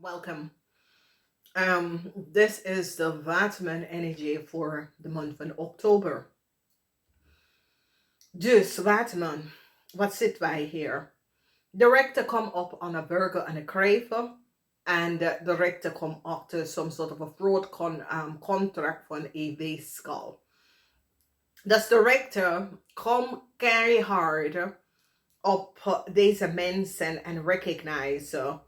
Welcome. This is the Waterman energy voor de maand van oktober. Dus Waterman, wat zitten wij hier? De rechter komt op aan een burger en een kreven. En de rechter komt achter some sort of a fraud contract van een weeskal. Dus de rechter komt keihard op deze mensen en recognize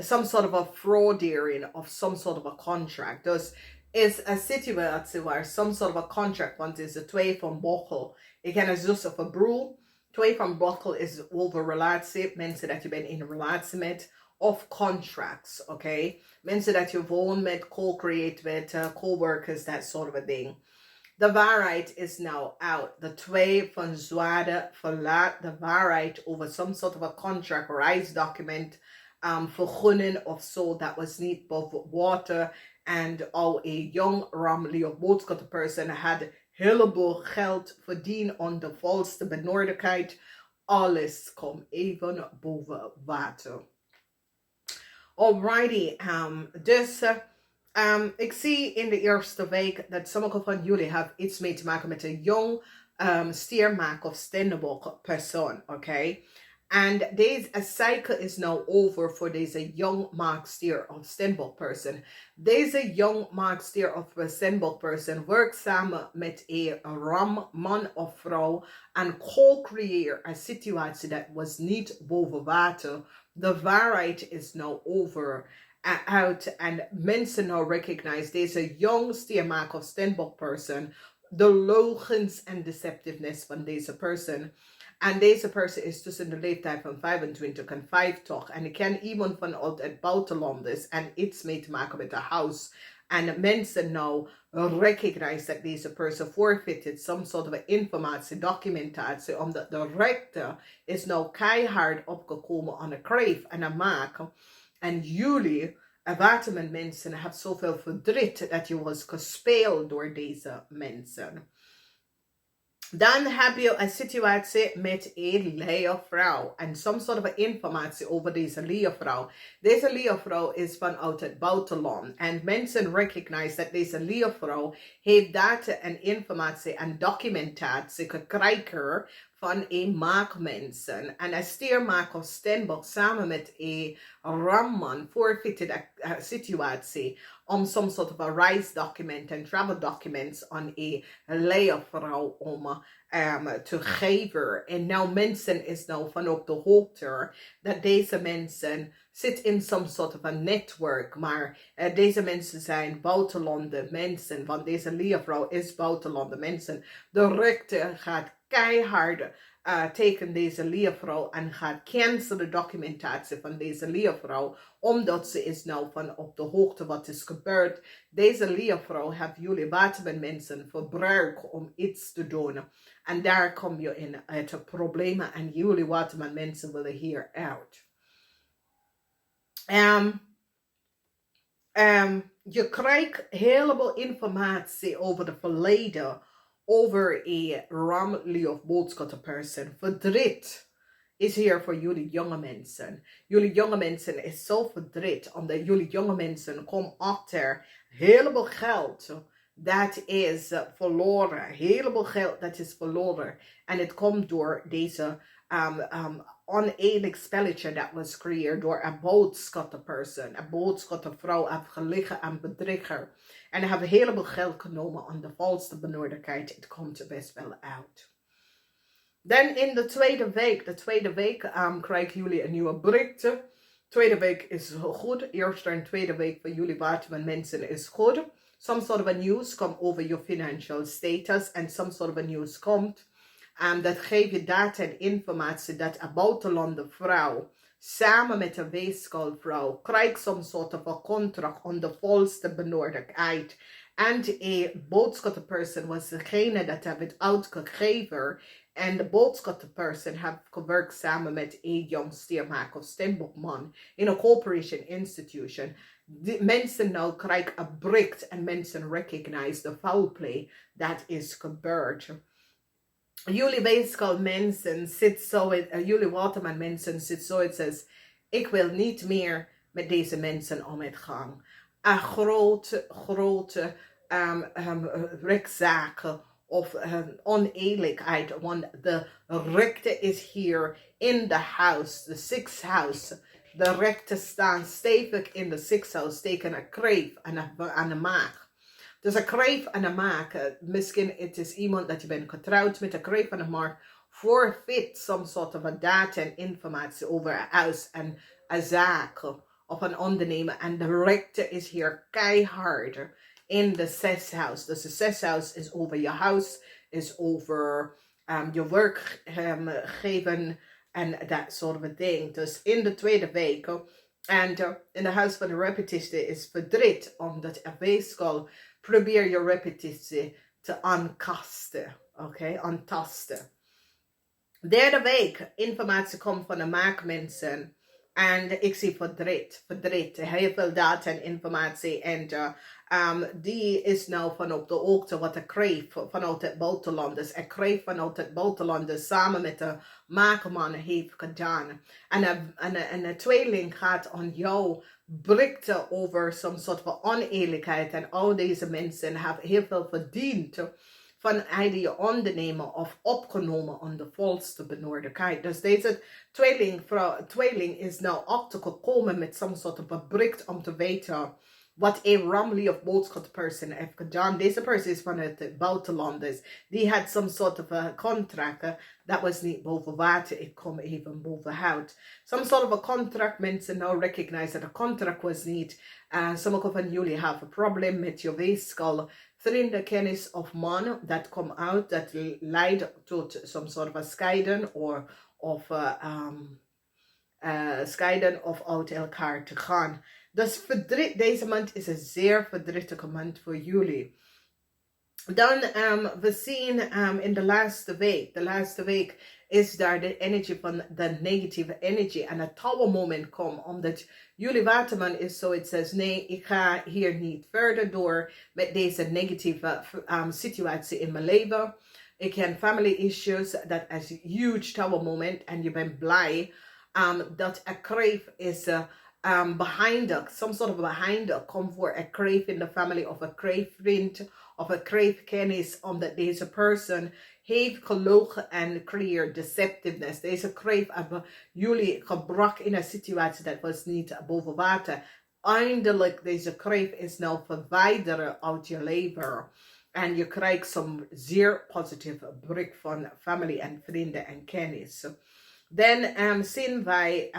some sort of a fraudering of some sort of a contract. Dus is een situatie waar some sort of a contract, want het is de twee van bochel. Ik ken het dus of een broer. Twee van bochel is over relatie, mensen dat je bent in een relatie met, of contracts, oké? Okay? Mensen dat je woont met, co-create met, co-workers, that sort of a thing. De waarheid is now out. De twee van Zwaarden verlaat de waarheid over some sort of a contract, reisdocument, vergunning of so that was niet boven water. And al a young Ramli of boodschap person had heleboel geld verdiend aan de valste benodigdheid. Alles komt even boven water. Alrighty, dus ik zie in de eerste week dat sommige van jullie hebben iets mee te maken met een jong stiermaak of steenbok persoon, oké? And deze cycle is now over for deze young mark steer of steenbok person. Deze young mark steer of steenbok person werkt samen met een ram, man of vrouw en co-creëer een situatie dat was niet boven water. De waarheid is now over. Out and mensen now recognize deze young stiermaak of steenbok person, de logens en deceptiveness van deze person. En deze person is tussen de leeftijd van 25 en 50. En ik ken iemand vanuit het buitenland is en iets mee te maken met de house. En mensen nou recognize dat deze person forfeited some sort of informatie, documentatie, omdat de rechter is nou keihard opgekomen aan een kreef en een maak. En jullie, Waterman mensen, hebben zoveel verdriet dat je was gespeeld door deze mensen. Dan heb je een situatie met een leervrouw en some sort of informatie over deze leervrouw. Deze leervrouw is vanuit het buitenland en mensen recognize dat deze leervrouw heeft data en informatie en documentatie gekregen van een maakmensen. En een stiermaak of steenbok samen met een ramman forfeited een situatie om some sort of a reisdocument en travel documents aan een leervrouw om te geven. En nou mensen is nou van op de hoogte dat deze mensen zitten in some sort of a network, maar deze mensen zijn buitenlandse mensen, want deze leervrouw is buitenlandse mensen. De rechter gaat keihard tegen deze leervrouw en gaat cancelen de documentatie van deze leervrouw, omdat ze is nou van op de hoogte wat is gebeurd. Deze leervrouw heeft jullie watermensen verbruikt om iets te doen. En daar kom je in het problemen en jullie watermensen willen hier uit. Je krijgt heleboel informatie over het verleden, over een ramli of boodschapperson. Verdriet is hier voor jullie jonge mensen. Jullie jonge mensen is zo verdriet, omdat jullie jonge mensen komen achter heleboel geld dat is verloren. Heleboel geld dat is verloren. En het komt door deze oneerlijk spelletje dat was gecreëerd door een boodschapperperson. Een boodschappervrouw heeft gelegen aan bedrieger. En hij heeft heleboel geld genomen aan de valse benodigdheid. Het komt er best wel uit. Dan in de tweede week krijgen jullie een nieuwe berichten. Tweede week is goed. Eerste en tweede week voor jullie Waterman mensen is goed. Some sort of a news komt over your financial status en some sort of a news komt. Dat geeft je data en informatie dat een buitenlandse vrouw samen met een weeskalvrouw krijgt some sort of a contract on de volste benodigdheid. En een boodschapperperson was degene dat heeft het uitgegeven. En de boodschapperperson heeft gewerkt samen met een jong stiermaak of steenbokman in een corporation institution. De mensen nou krijgen een bericht en mensen recognize the foul play that is gebeurd. Jullie weeskal mensen zit zo, jullie waterman mensen zit zo, het says, ik wil niet meer met deze mensen om het gaan. Een grote rechtszaken of oneerlijkheid. Want de rechter is hier in de house, de sixth house. De rechter staan stevig in de sixth house, tegen een kreef en een maag. Dus een kreef en een maag, misschien het is iemand dat je bent getrouwd met een kreef en een maag, forfeit some sort of data en informatie over een huis en een zaak of een ondernemer. En de rechter is hier keihard in de zesde house. Dus de zesde house is over je huis, is over je werk geven en dat soort of ding. Dus in de tweede week. En in de huis van de repetitie is verdriet, omdat er weeskal probeer je repetitie te aankasten. Oké, aantasten. Derde week, informatie komt van de maakmensen. En ik zie verdriet, heel veel data en informatie. En die is nou vanop de hoogte wat ik kreeg vanuit het buitenland. Dus ik kreeg vanuit het buitenland samen met de maakman heeft gedaan. En een tweeling gaat aan jou berichten over some soort van oneerlijkheid. En al deze mensen hebben heel veel verdiend van je ondernemen of opgenomen onder volste benodigdheid. Dus deze tweeling is nou achtergekomen met some soort van bericht om te weten wat een Ramley of boodschap person heeft gedaan. Deze persoon is van het buitenland. Dus die had some sort of a contract dat was niet boven water. Ik kom even boven hout. Some sort of a contract, mensen nou recognize dat de contract was niet. Sommige van jullie hebben een probleem met je weeskal. Vrienden, kennis of man dat komt uit, dat leidt tot some sort of a scheiden scheiden of uit elkaar te gaan. Dus verdriet, deze maand is een zeer verdrietige maand voor jullie. Dan we zien in de laatste week is daar de energie van de negatieve energie. En het tower moment komt, omdat jullie waterman is zo, het zegt nee, ik ga hier niet verder door met deze negatieve situatie in mijn leven. Ik heb family issues, dat is een huge tower moment en je bent blij dat een kreef is behind us, some sort of behind us, come voor een kreef in de family of een kreef vriend of een kreef kennis, omdat deze persoon heeft gelogen en creëert deceptiveness. Deze kreef hebben jullie gebracht in een situatie dat was niet boven water. Eindelijk, deze kreef is nou verwijderen uit je leven. En je krijgt zo'n zeer positieve bericht van familie en vrienden en kennis. Dan zien wij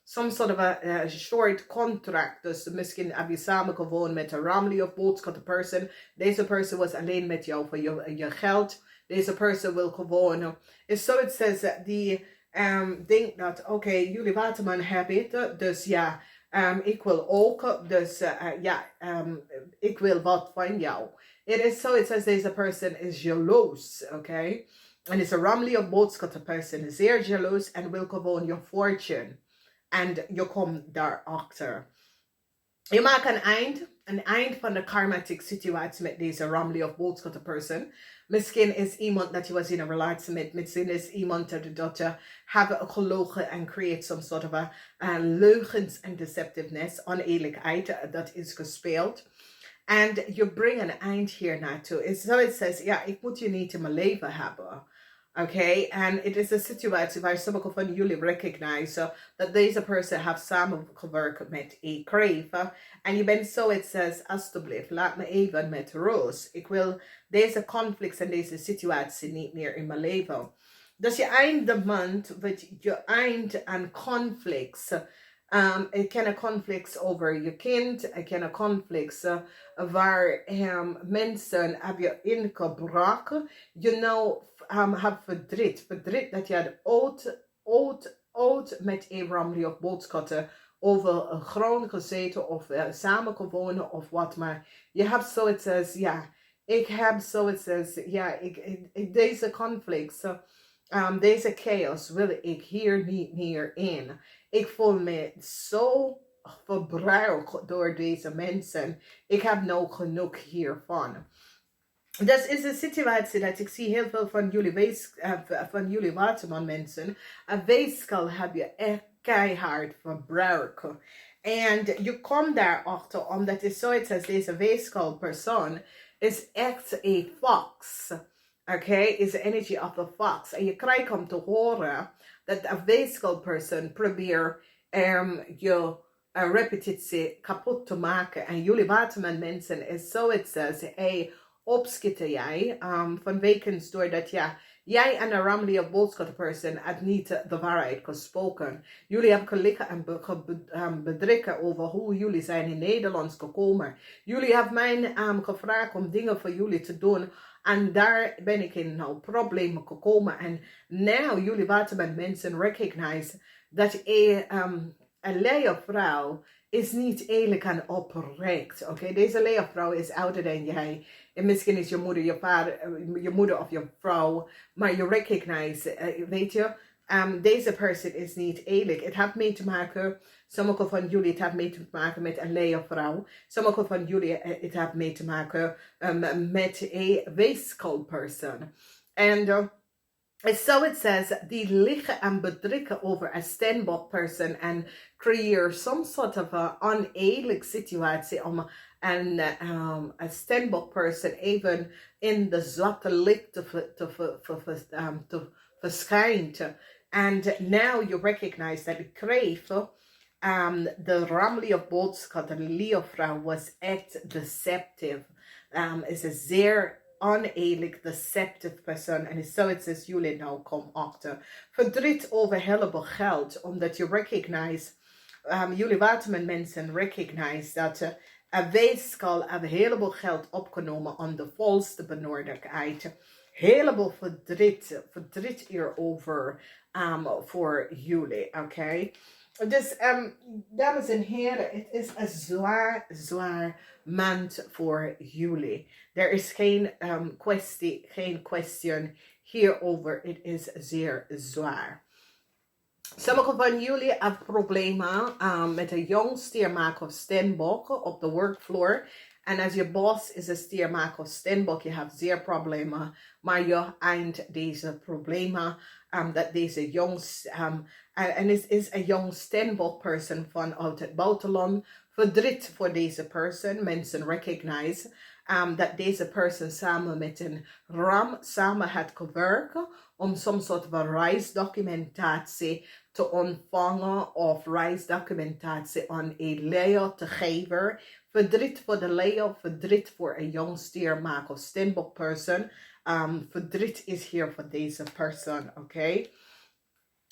some sort of a short contract. Dus misschien heb je samen gewoond met een Ramley of boodschap person. Deze persoon was alleen met jou voor je geld. Deze persoon wil gewoon. Is zo het says die denkt dat oké, jullie waterman hebben het. Dus ja, ik wil ook. Dus ik wil wat van jou. It is so it says deze persoon is jaloers. Oké. En is een Ramley of boodschap person. Zeer jaloers en wil gewoon je fortune. En je komt daarachter. Je maakt een eind van de karmatic situatie met deze Ramley of boodschap person. Misschien is iemand dat je was in een relatie met. Misschien is iemand dat je hebben gelogen en create some sort of leugens en deceptiveness, oneerlijkheid, dat is gespeeld. En je brengt een eind hier naartoe. It's so it says, ja, ik moet je niet in mijn leven hebben. Okay, and it is a situatie waar sommige van jullie recognize dat deze persoon heeft samengewerkt met een kreef. En je bent zo, het says, alsjeblieft, laat me even met rust. Ik wil deze conflicts en deze situatie niet meer in mijn leven. Dus je eind de maand, je eind aan conflicts. Ik ken conflicts over je kind. Ik ken conflicts waar mensen hebben ingebracht. You know, heb verdriet. Verdriet dat je had oud met een Ramley of boodschatten over een grond gezeten of samen gewoond of wat maar. Je hebt zoiets als, ja, ik heb zoiets als, ja, deze conflicts, deze chaos wil ik hier niet meer in. Ik voel me zo verbruikt door deze mensen. Ik heb nou genoeg hiervan. Dat is een situatie dat ik zie heel veel van jullie waterman mensen. Een weeskal heb je echt keihard verbruiken. En je komt daarachter omdat het zoiets als deze weeskal-persoon is echt een fox. Oké, is de energy of the fox. En je krijgt om te horen dat een weeskal-persoon probeert je repetitie kapot te maken. En jullie Waterman mensen is zoiets als, hey, opschieten jij vanwege doordat jij en een ramlige boodschapperson het niet de waarheid gesproken. Jullie hebben gelegen en bedrikken over hoe jullie zijn in Nederland gekomen. Jullie hebben mij gevraagd om dingen voor jullie te doen. En daar ben ik in problemen gekomen. En nu jullie Waterman mensen recognize dat een leervrouw is niet eerlijk en oprecht. Oké, deze leervrouw is ouder dan jij. En misschien is je moeder, je vader, je moeder of je vrouw. Maar je recognize, weet je, deze persoon is niet eerlijk. Het heeft mee te maken, sommige van jullie, het heeft mee te maken met een leervrouw. Sommige van jullie, het heeft mee te maken met een weeskal-persoon. En so it says, die liggen en bedrikken over een steenbok-persoon en creëer some sort of a oneerlijk situatie om een steenbok-persoon even in de zwarte licht te verschijnen. And now you recognize that it kreeg de ramlige boodschap, de leervrouw was echt deceptive. Is een zeer oneerlijk, deceptive persoon. En zoiets als jullie nou komen achter. Verdriet over heleboel geld. Omdat je recognize, jullie Waterman mensen recognize dat een weeskal een heleboel geld opgenomen om de volste benodigdheid. Heleboel verdriet hierover voor jullie, oké? Dus, dames en heren, het is een zwaar maand voor jullie. Er is geen question hierover. Het is zeer zwaar. Sommige van jullie hebben problemen met een jong stiermaker of steenbok op de workfloor. En als je boss is een stiermaker of steenbok, je hebt zeer problemen. Maar je eind deze problemen dat deze jongs en is een jong steenbok person vanuit het buitenland. Verdriet voor deze person. Mensen recognize dat deze person samen met een ram samen had gewerkt om some soort van reisdocumentatie te ontvangen of reisdocumentatie aan een leer te geven. Verdriet voor de leer, verdriet voor een jong stiermaker of steenbok person. Verdriet is hier voor deze persoon, oké?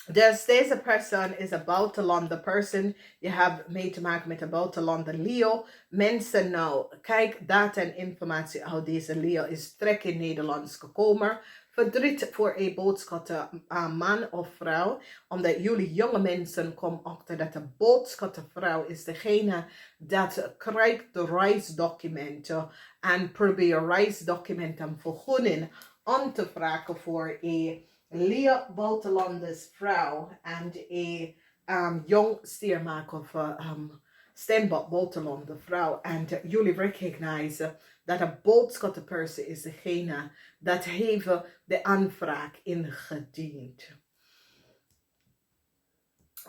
Dus deze persoon is een buitenlander persoon. Je hebt mee te maken met een buitenlander Leo. Mensen nou, kijk data en informatie hoe deze Leo is trek in Nederlands gekomen. Verdriet voor een boodschapper, man of vrouw. Omdat jullie jonge mensen komen achter dat de boodschappervrouw is degene dat krijgt de reisdocumenten. En probeert reisdocumenten vergunning aan te vragen voor een Leo buitenlanders vrouw en een jong stiermaker of steenbok buitenlander vrouw. En jullie recognize dat een boodschapperperson is degene dat heeft de aanvraag ingediend.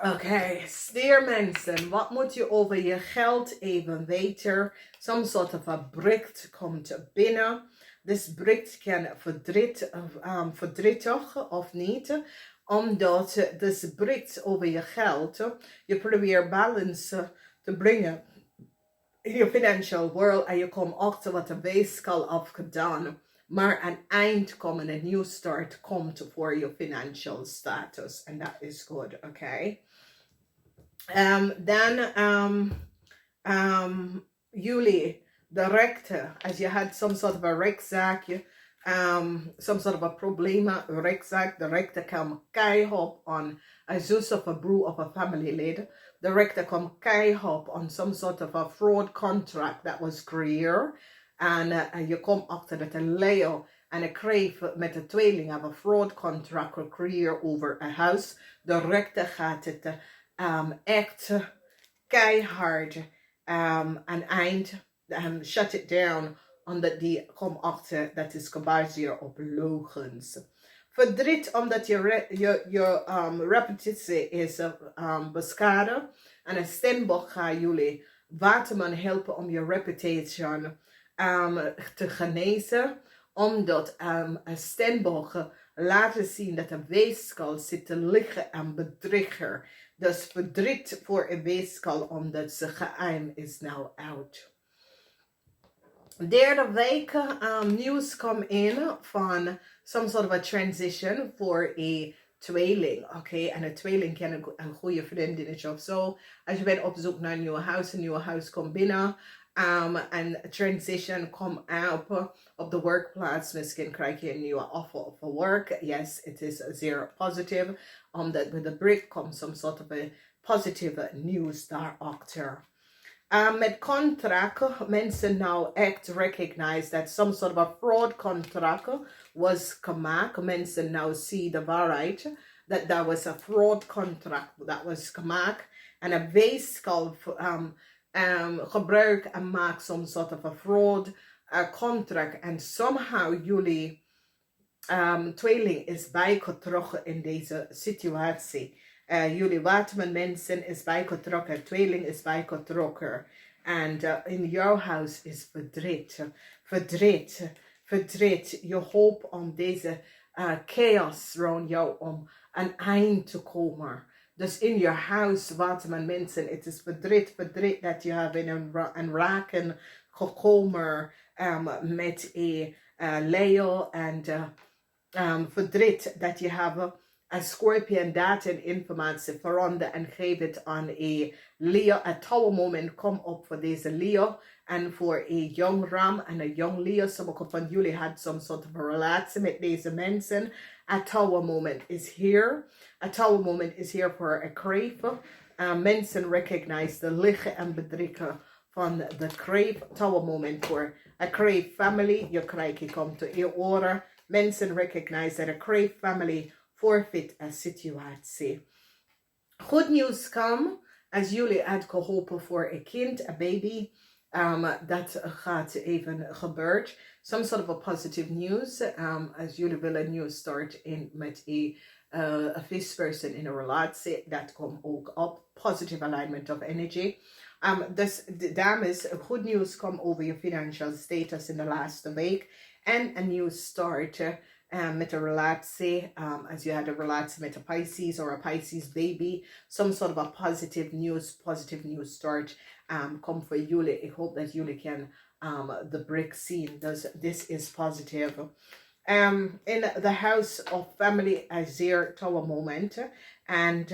Oké, stiermensen, wat moet je over je geld even weten? Some sort of a bericht komt binnen. This bericht kan verdrietig of niet. Omdat this bericht over je geld, je probeert balance te brengen in je financial world. En je komt achter wat de weeskal heeft gedaan. Maar een eind komt, een nieuw start komt voor je financial status. En dat is goed, oké? Dan jullie, de rechter, als je had some sort of a rechtszaakje, some sort of a problemen, rechtszaak, de rechter kan keihard aan een zus of een broer of een familielid. De rechter kan keihard aan some sort of a fraud contract that was created. En je komt achter dat een Leo en een kreeg met de tweeling een fraud contract gecreëerd over een huis. De rechter gaat het echt keihard een eind shut it down, omdat die komt achter dat is gebaseerd op logens. Verdriet omdat je repetitie is beschadigd. En een Stenbock gaat jullie Waterman helpen om je reputation te genezen. Omdat een Stenbock laten zien dat een weeskal zit te liggen en bedrieger. Dus verdriet voor een weeskal omdat ze geheim is nou uit. Derde week nieuws komt in van some sort of a transition voor een tweeling. Oké, en een tweeling kan een goede vriendinnetje of zo. Als je bent op zoek naar een nieuwe huis komt binnen. En transition komt op de werkplaats. Misschien krijg je een nieuwe offer for work. Yes, it is zeer positief. Omdat with the break komt some sort of a positive news daarachter. Met contract, mensen now act recognize that some sort of a fraud contract was gemaakt. Mensen now see the waarheid that that was a fraud contract that was gemaakt. En een weeskal gebruik en maakt some sort of a fraud contract. En somehow jullie tweeling is bijgetrokken in deze situatie. Jullie Waterman mensen is bijgetrokken. Tweeling is bijgetrokken. En in jouw huis is verdriet. Je hoopt om deze chaos rond jou om een eind te komen. Dus in je huis, Waterman mensen, het is verdriet dat je hebt in een raken gekomen met een Leo en verdriet dat je hebt een Scorpion data en informatie veranderen en geef het aan een Leo. Een tower moment komt op voor deze Leo en voor een jong Ram en een jong Leo. Sommige van jullie had some sort of a relatie met deze mensen. A tower moment is here. A tower moment is here for a crave. Mensen recognize de licht en bedriegen van de crave. Tower moment voor a crave family. Je komt te je oren. Mensen recognize that a crave family forfeit a situatie. Good news come als jullie had geholpen voor een kind, een baby. Dat gaat even gebeurt. Some sort of a positive news. Als jullie willen nieuw start in met a fifth person in a relatie. Dat komt ook op. Positive alignment of energy. Dus dames, good news come over your financial status in the last week. En een nieuw start. Met een relatie, as you had a relatie met a Pisces or a Pisces baby, some sort of a positive news start come for jullie. Ik hoop dat jullie can the break zien. This is positive. In the house of family as their tower moment, and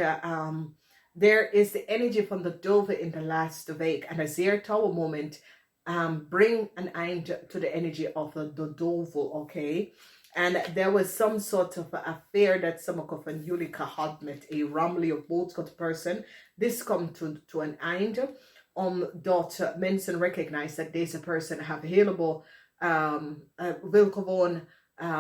there is the energy from the dove in the last week, and as their tower moment bring an end to the energy of the dove, okay? And there was some sort of affair that sommige van jullie gehad met een ramly of boodschap person. This komt to an end. Omdat mensen recognize dat deze person have een heleboel wil gewoon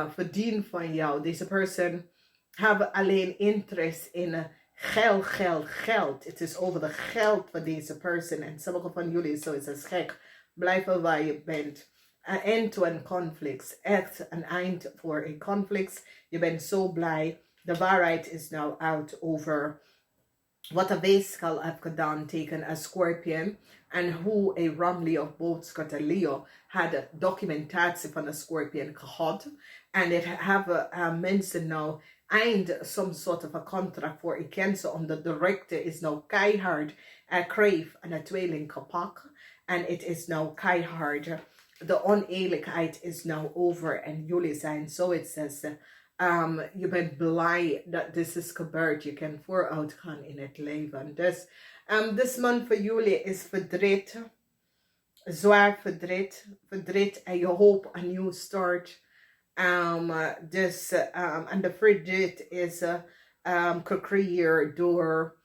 verdienen van jou. Deze person have alleen interest in geld. Het is over de geld van deze person. En sommige van jullie zo is het gek. Blijven waar je bent. Een end to een conflict. Echt een eind voor een conflict. Je bent zo blij. De waarheid is nou out over wat een weeskal heeft gedaan tegen een Scorpion. En hoe een Ramley of boodschap een Leo had de documentatie van een Scorpion gehad. En het hebben mensen nou eind some sort of a contract voor een cancer. Omdat de rechter is nou keihard. Crave en een tweeling gepakt. En het is nou keihard. De oneerlijkheid is nou over en jullie zijn zo het says. Je bent blij dat dit is gebeurd. Je kan vooruit gaan in het leven. Dus this month voor jullie is verdriet. Zwaar verdriet en je hoopt een nieuw start. En de verdriet is gecreëerd door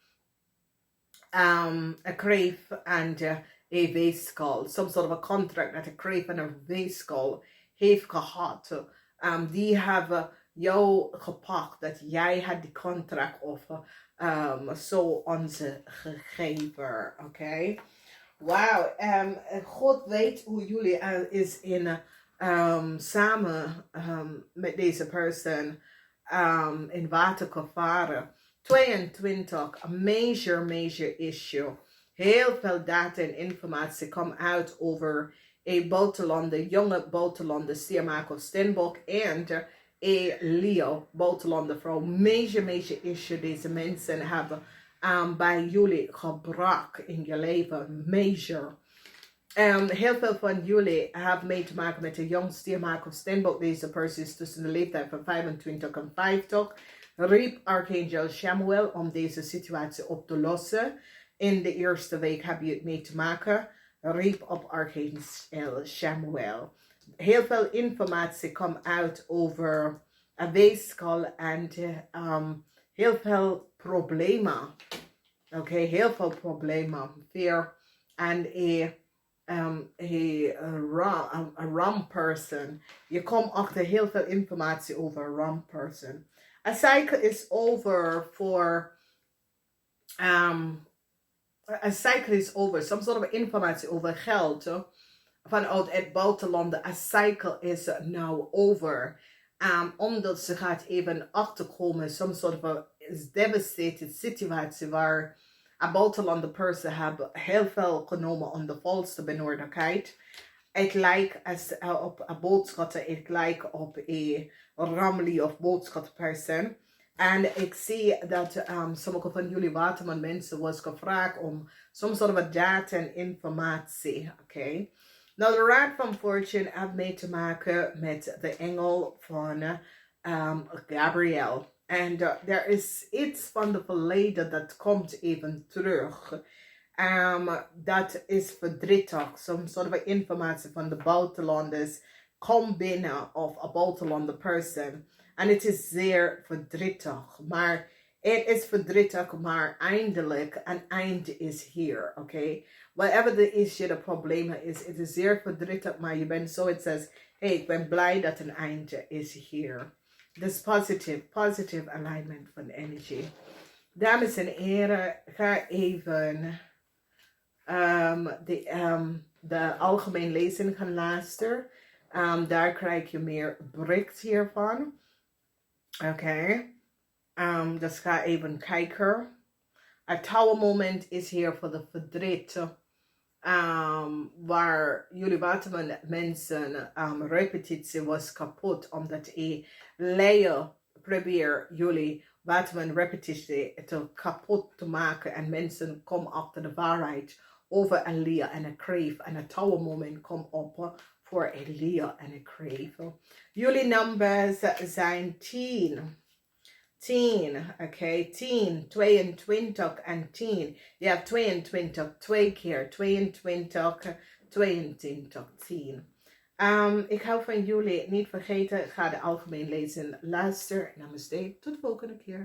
een crave en a weeskal, some sort of a contract dat een crave en een weeskal heeft gehad. Die hebben jou gepakt dat jij had die contract of zo onze gegeven. Oké. Wauw. God weet hoe jullie is in samen met deze persoon. in water kan varen. 22, een major issue. Heel veel data en informatie komt uit over een buitenlander, jonge buitenlander, stiermaker of stenbok en een Leo, buitenlander vrouw. Major issue deze mensen hebben bij jullie gebruik in je leven. Major. Heel veel van jullie hebben mee te maken met een jong stiermaker of stenbok. Deze persoon is tussen de leeftijd van 25 en 50. Riep Archangel Samuel om deze situatie op te lossen. In de eerste week heb je het mee te maken. Riep op Archangel Samuel. Heel veel informatie komt uit over een weeskal en heel veel problemen. Oké, heel veel problemen. Fear en a rum person. Je komt achter heel veel informatie over een rum person. Een cycle is over voor een cycle is over. Some sort of informatie over geld vanuit het buitenland. Een cycle is now over. Omdat ze gaat even achterkomen. Some sort of a devastated situatie waar een buitenlander person hebben heel veel genomen om de volste benodigdheid. Het lijkt op een boodschatter, het lijkt op een ramli of boodschapperson. En ik zie dat sommige van jullie Waterman mensen was gevraagd om some sort of data en informatie. Oké. Nou, de Raad van Fortune heeft mee te maken met de engel van Gabriel. En er is iets van de verleden dat komt even terug. Dat is verdrietig. Some sort of informatie van de buitenlanders komt binnen of een buitenlander person. En het is zeer verdrietig. Maar het is verdrietig, maar eindelijk een eind is hier. Oké? Whatever the issue, de problemen is, het is zeer verdrietig, maar je bent zo, het zegt, hey, ik ben blij dat een eind is hier. Dus positive alignment van energy. Dames en heren, ga even de algemeen lezing gaan luisteren. Daar krijg je meer bericht hiervan. Oké. Dus ga even kijken. Het tower moment is hier voor de verdriet. Waar jullie Waterman mensen repetitie was kapot. Omdat een leier probeert jullie Waterman repetitie te kapot te maken. En mensen komen achter de waarheid over een leer en een kreef. En het tower moment komt op voor een leer en een kreef. Jullie numbers zijn 10. 10, oké, 10, 22 en 10. Je hebt 22, 2 keer, 22, 22, 10. Ik hou van jullie. Niet vergeten, ga de algemeen lezen, luister. Namaste, tot de volgende keer.